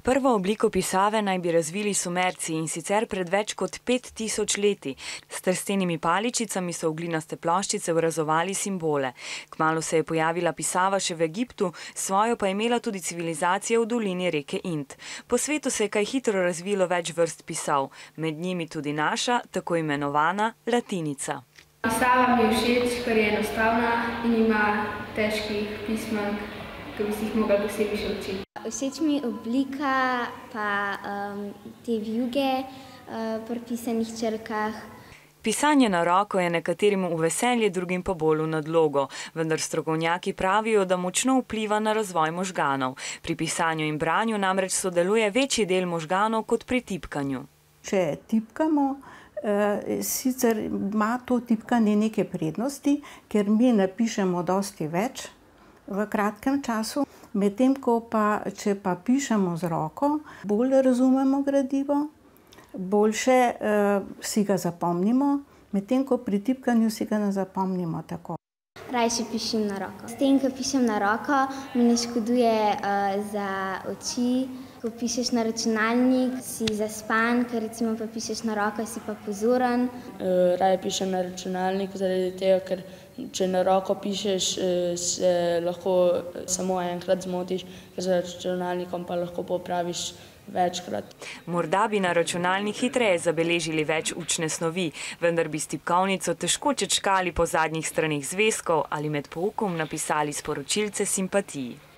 Prvo obliko pisave naj bi razvili Sumerci, in sicer pred več kot 5000 leti. S trstenimi paličicami so v glinaste ploščice vrazovali simbole. Kmalu se je pojavila pisava še v Egiptu, svojo pa je imela tudi civilizacija v dolini reke Ind. Po svetu se je kaj hitro razvilo več vrst pisav, med njimi tudi naša, tako imenovana latinica. Pisava mi je všeč, ker je enostavna in ima težkih pismen, ki bi si jih mogla posebej še učiti. Všeč mi je oblika pa te vijuge pri pisanih črkah. Pisanje na roko je nekaterim v veselje, drugim pa bolj v nadlogo, vendar strokovnjaki pravijo, da močno vpliva na razvoj možganov. Pri pisanju in branju namreč sodeluje večji del možganov kot pri tipkanju. Če tipkamo, sicer ima to tipkanje neke prednosti, ker mi napišemo dosti več v kratkem času, medtem ko pa, če pa pišemo z roko, bolj razumemo gradivo, boljše si ga zapomnimo, medtem ko pri tipkanju si ga ne zapomnimo tako. Rajši pišem na roko. S tem, ko pišem na roko, mi ne škoduje za oči. Ko pišeš na računalnik, si zaspan, ker recimo pa pišeš na roko, si pa pozoren. Raje pišem na računalniku zaradi tega, ker če na roko pišeš, se lahko samo enkrat zmotiš, ker z računalnikom pa lahko popraviš večkrat. Morda bi na računalnik hitreje zabeležili več učne snovi, vendar bi s tipkovnico težko čečkali po zadnjih straneh zvezkov ali med poukom napisali sporočilce simpatiji.